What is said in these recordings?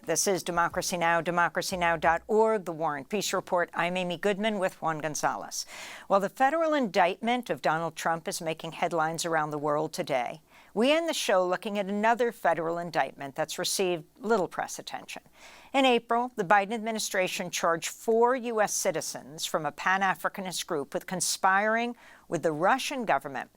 This is Democracy Now!, democracynow.org, The War and Peace Report. I'm Amy Goodman with Juan Gonzalez. Well, the federal indictment of Donald Trump is making headlines around the world today. We end the show looking at another federal indictment that's received little press attention. In April, the Biden administration charged 4 U.S. citizens from a Pan-Africanist group with conspiring with the Russian government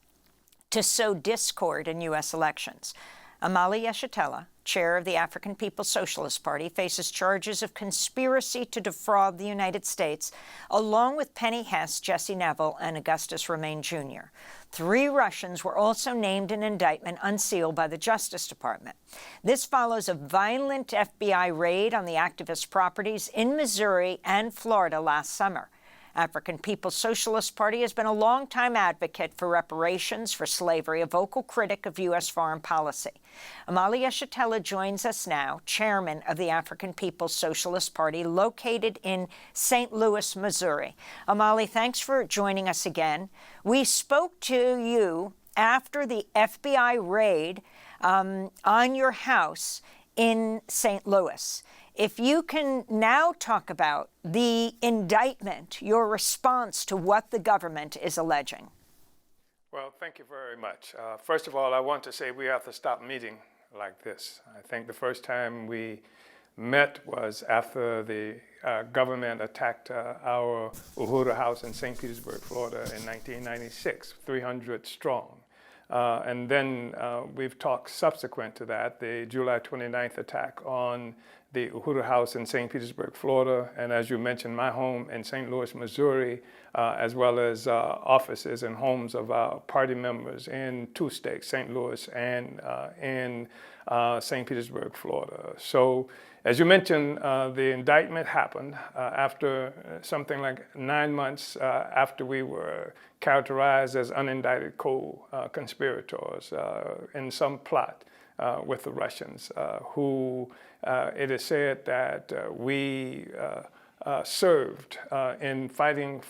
to sow discord in U.S. elections. Omali Yeshitela, chair of the African People's Socialist Party, faces charges of conspiracy to defraud the United States, along with Penny Hess, Jesse Neville, and Augustus Romaine Jr. 3 Russians were also named in an indictment unsealed by the Justice Department. This follows a violent FBI raid on the activists' properties in Missouri and Florida last summer. African People's Socialist Party has been a longtime advocate for reparations for slavery, a vocal critic of U.S. foreign policy. Omali Yeshitela joins us now, chairman of the African People's Socialist Party, located in St. Louis, Missouri. Omali, thanks for joining us again. We spoke to you after the FBI raid on your house in St. Louis. If you can now talk about the indictment, your response to what the government is alleging. Well, thank you very much. First of all, I want to say we have to stop meeting like this. I think the first time we met was after the government attacked our Uhuru House in St. Petersburg, Florida in 1996, 300 strong. And then we've talked subsequent to that, the July 29th attack on the Uhuru House in St. Petersburg, Florida, and as you mentioned, my home in St. Louis, Missouri, as well as offices and homes of our party members in 2 states, St. Louis and in St. Petersburg, Florida. So, as you mentioned, the indictment happened after something like 9 months after we were characterized as unindicted co-conspirators in some plot with the Russians, who it is said that we served in fighting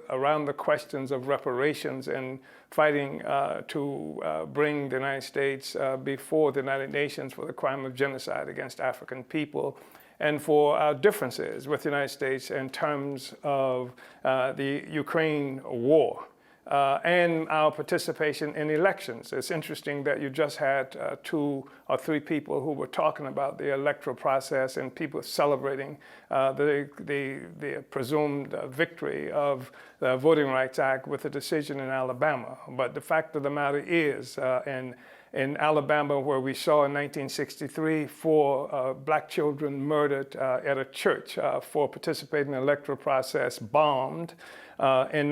around the questions of reparations and fighting to bring the United States before the United Nations for the crime of genocide against African people, and for our differences with the United States in terms of the Ukraine war. And our participation in elections. It's interesting that you just had 2 or 3 people who were talking about the electoral process and people celebrating the presumed victory of the Voting Rights Act with a decision in Alabama. But the fact of the matter is, in Alabama, where we saw in 1963 4 black children murdered at a church for participating in the electoral process, bombed. In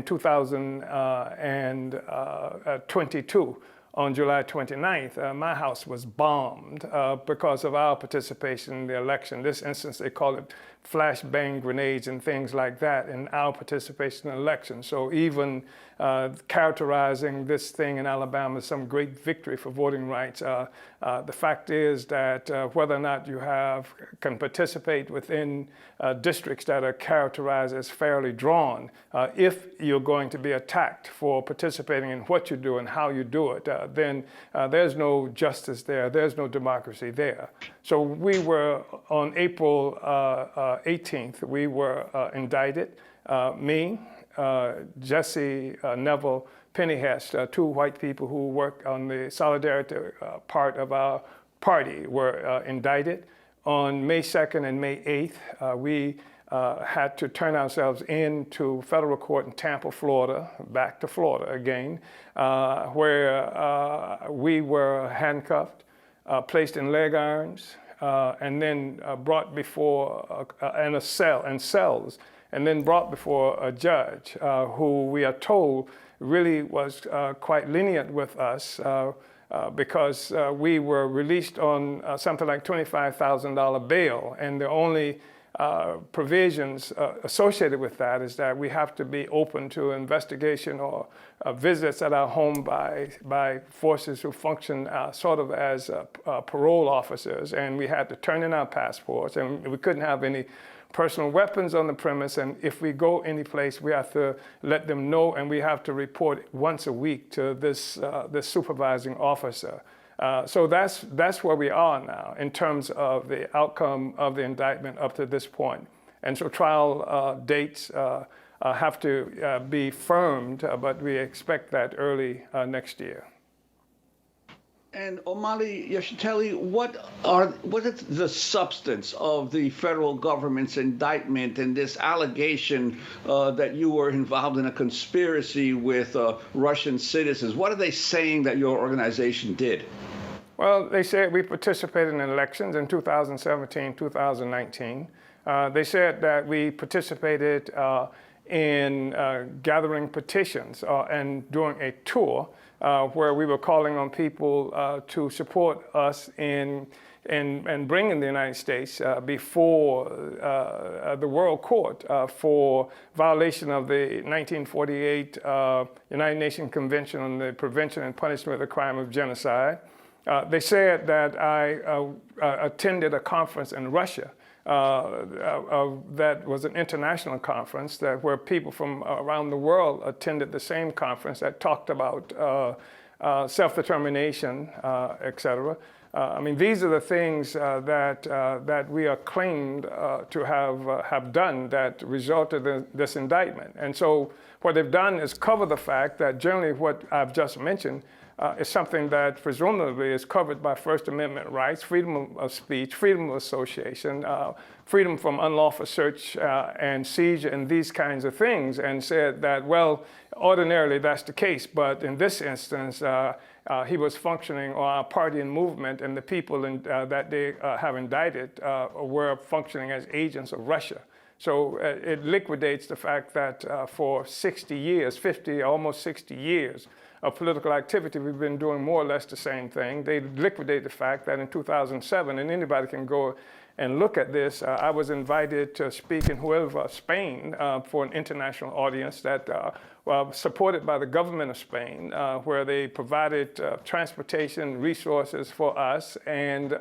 2022, on July 29th, my house was bombed because of our participation in the election. In this instance, they call it flashbang grenades and things like that in our participation in the election. So even characterizing this thing in Alabama as some great victory for voting rights, the fact is that whether or not you can participate within districts that are characterized as fairly drawn, if you're going to be attacked for participating in what you do and how you do it, then there's no justice there, there's no democracy there. So we were, on April 18th, we were indicted, me, Jesse Neville, Penny Hess, 2 white people who work on the solidarity part of our party, were indicted. On May 2nd and May 8th, we had to turn ourselves into federal court in Tampa, Florida, back to Florida again, where we were handcuffed, placed in leg irons, and then brought before cells, and then brought before a judge who we are told really was quite lenient with us because we were released on something like $25,000 bail, and the only provisions associated with that is that we have to be open to investigation or visits at our home by forces who function sort of as parole officers, and we had to turn in our passports, and we couldn't have any personal weapons on the premise, and if we go any place, we have to let them know, and we have to report once a week to this supervising officer. So that's where we are now in terms of the outcome of the indictment up to this point. And so trial dates have to be firmed, but we expect that early next year. And Omali, Yeshitela, what is the substance of the federal government's indictment and this allegation that you were involved in a conspiracy with Russian citizens? What are they saying that your organization did? Well, they said we participated in elections in 2017, 2019. They said that we participated in gathering petitions and doing a tour where we were calling on people to support us in bringing the United States before the World Court for violation of the 1948 United Nations Convention on the Prevention and Punishment of the Crime of Genocide. They said that I attended a conference in Russia that was an international conference where people from around the world attended the same conference that talked about self-determination, et cetera. I mean, these are the things that we are claimed to have done that resulted in this indictment. And so what they've done is cover the fact that generally what I've just mentioned is something that presumably is covered by First Amendment rights, freedom of speech, freedom of association, freedom from unlawful search and seizure and these kinds of things, and said that, well, ordinarily that's the case, but in this instance, he was functioning, or our party and movement and the people that they have indicted were functioning as agents of Russia. So it liquidates the fact that for 60 years, 50, almost 60 years, of political activity, we've been doing more or less the same thing. They liquidate the fact that in 2007, and anybody can go and look at this, I was invited to speak in Huelva, Spain, for an international audience that supported by the government of Spain, where they provided transportation resources for us and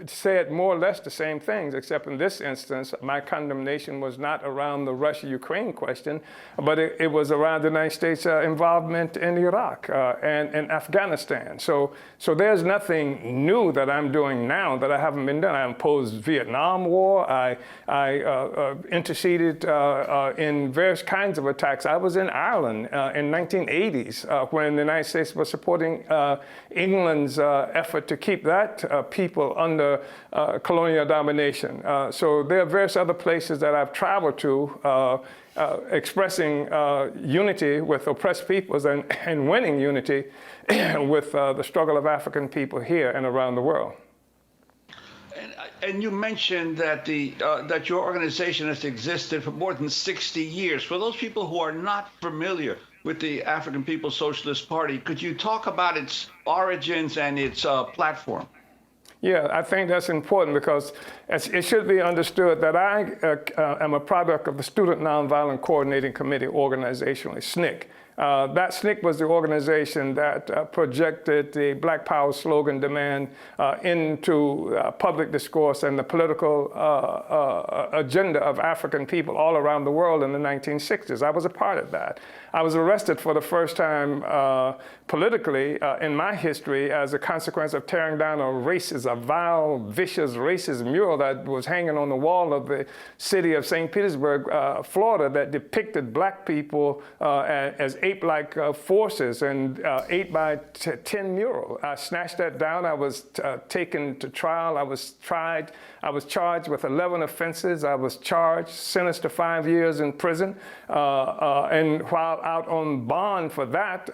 said more or less the same things, except in this instance, my condemnation was not around the Russia-Ukraine question, but it was around the United States' involvement in Iraq and Afghanistan. So there's nothing new that I'm doing now that I haven't been done. I opposed Vietnam War. I interceded in various kinds of attacks. I was in Ireland in 1980s when the United States was supporting England's effort to keep that people under colonial domination. So there are various other places that I've traveled to expressing unity with oppressed peoples and winning unity with the struggle of African people here and around the world. And you mentioned that that your organization has existed for more than 60 years. For those people who are not familiar with the African People's Socialist Party, could you talk about its origins and its platform? Yeah, I think that's important because it should be understood that I am a product of the Student Nonviolent Coordinating Committee organizationally, SNCC. That SNCC was the organization that projected the Black Power slogan demand into public discourse and the political agenda of African people all around the world in the 1960s. I was a part of that. I was arrested for the first time politically in my history as a consequence of tearing down a vile, vicious, racist mural that was hanging on the wall of the city of St. Petersburg, Florida, that depicted black people as ape-like forces, and 8 by 10 mural. I snatched that down. I was taken to trial. I was tried. I was charged with 11 offenses. I was charged, sentenced to 5 years in prison. And while out on bond for that,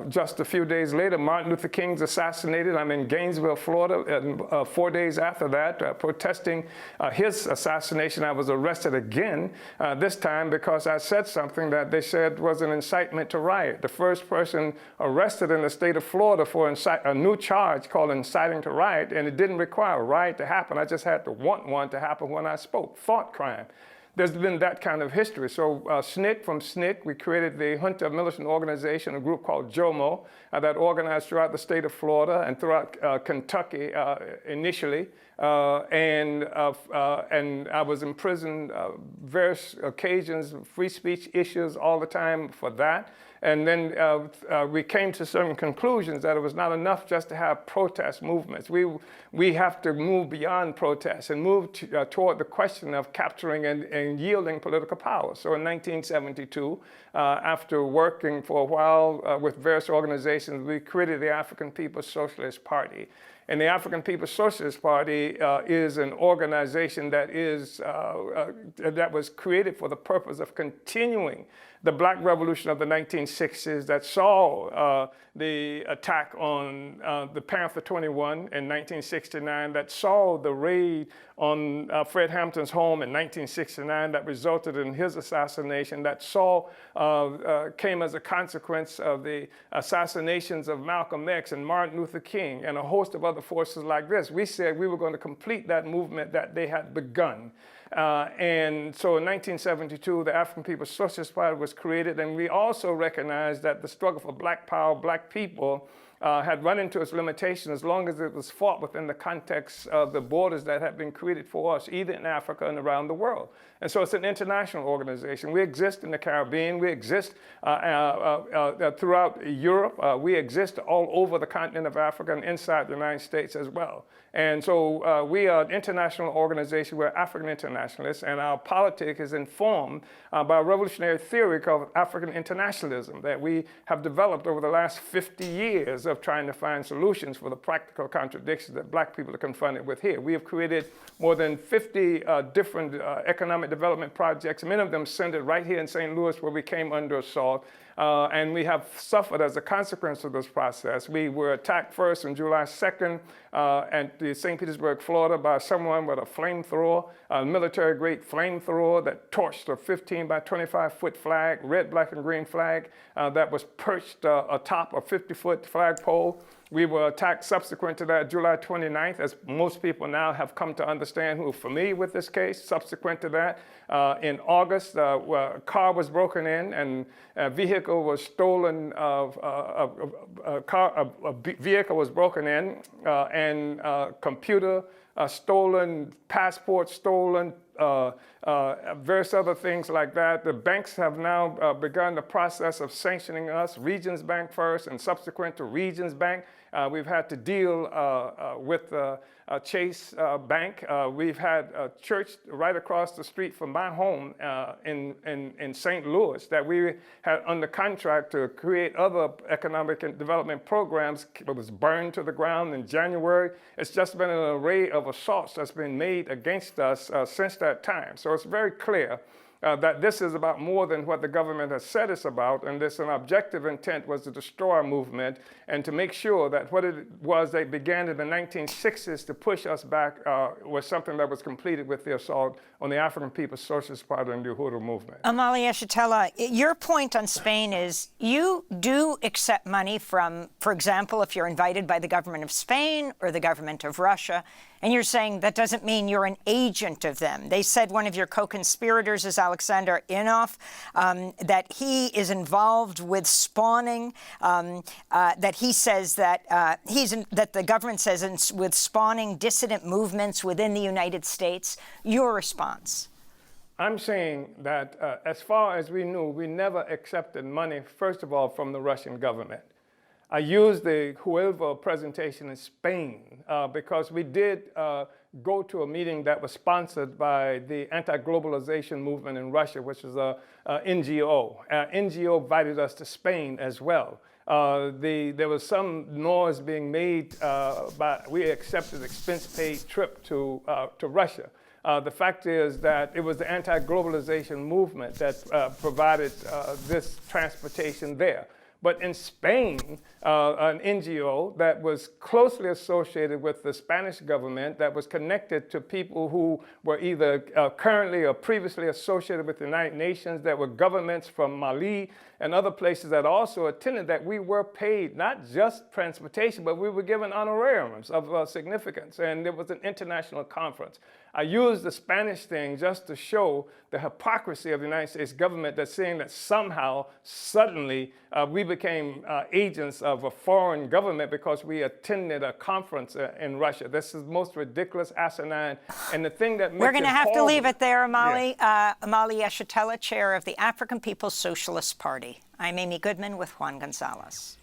just a few days later, Martin Luther King's assassinated. I'm in Gainesville, Florida, and 4 days after that, protesting his assassination. I was arrested again, this time because I said something that they said was an incitement to riot. The first person arrested in the state of Florida for a new charge called inciting to riot, and it didn't require a riot to happen. I just had to want one to happen when I spoke. Thought crime. There's been that kind of history. So from SNCC, we created the Hunter Militant Organization, a group called JOMO, that organized throughout the state of Florida and throughout Kentucky initially. And I was in prison various occasions, free speech issues all the time for that. And then we came to certain conclusions that it was not enough just to have protest movements. We have to move beyond protests and move toward the question of capturing and yielding political power. So in 1972, after working for a while with various organizations, we created the African People's Socialist Party. And the African People's Socialist Party is an organization that was created for the purpose of continuing the Black Revolution of the 1960s that saw the attack on the Panther 21 in 1969, that saw the raid on Fred Hampton's home in 1969 that resulted in his assassination, that came as a consequence of the assassinations of Malcolm X and Martin Luther King and a host of other forces like this. We said we were going to complete that movement that they had begun. And so in 1972, the African People's Socialist Party was created, and we also recognized that the struggle for Black power, Black people, had run into its limitation as long as it was fought within the context of the borders that had been created for us, either in Africa and around the world. And so it's an international organization. We exist in the Caribbean. We exist throughout Europe. We exist all over the continent of Africa and inside the United States as well. And so we are an international organization. We're African internationalists, and our politics is informed by a revolutionary theory called African internationalism that we have developed over the last 50 years of trying to find solutions for the practical contradictions that Black people are confronted with here. We have created more than 50 different economic development projects, many of them centered right here in St. Louis, where we came under assault. And we have suffered as a consequence of this process. We were attacked first on July 2nd at the St. Petersburg, Florida, by someone with a flamethrower, a military-grade flamethrower that torched a 15 by 25-foot flag, red, black, and green flag that was perched atop a 50-foot flagpole. We were attacked subsequent to that, July 29th, as most people now have come to understand who are familiar with this case. Subsequent to that, in August, a car was broken in and a vehicle was stolen. A vehicle was broken in and computer stolen, passport stolen, various other things like that. The banks have now begun the process of sanctioning us, Regions Bank first and subsequent to Regions Bank. We've had to deal with Chase Bank. We've had a church right across the street from my home in St. Louis that we had under contract to create other economic and development programs. It was burned to the ground in January. It's just been an array of assaults that's been made against us since that time. So it's very clear that this is about more than what the government has said it's about, and this an objective intent was to destroy our movement and to make sure that what it was they began in the 1960s to push us back was something that was completed with the assault on the African People's Socialist Party and the Uhuru movement. Omali Yeshitela, your point on Spain is you do accept money from, for example, if you're invited by the government of Spain or the government of Russia, and you're saying that doesn't mean you're an agent of them. They said one of your co-conspirators is Alexander Inhofe, that he is involved with spawning, that he says that that the government says with spawning dissident movements within the United States. Your response? I'm saying that as far as we knew, we never accepted money, first of all, from the Russian government. I used the Huelva presentation in Spain because we did go to a meeting that was sponsored by the anti-globalization movement in Russia, which is a NGO. NGO invited us to Spain as well. There was some noise being made, but we accepted expense-paid trip to Russia. The fact is that it was the anti-globalization movement that provided this transportation there. But in Spain, an NGO that was closely associated with the Spanish government, that was connected to people who were either currently or previously associated with the United Nations, that were governments from Mali and other places that also attended, that we were paid not just transportation, but we were given honorariums of significance. And there was an international conference. I used the Spanish thing just to show the hypocrisy of the United States government that's saying that somehow, suddenly, we became agents of a foreign government because we attended a conference in Russia. This is the most ridiculous, asinine, and the thing that makes We're going to have to leave it there, Omali. Yeah. Omali Yeshitela, chair of the African People's Socialist Party. I'm Amy Goodman with Juan Gonzalez.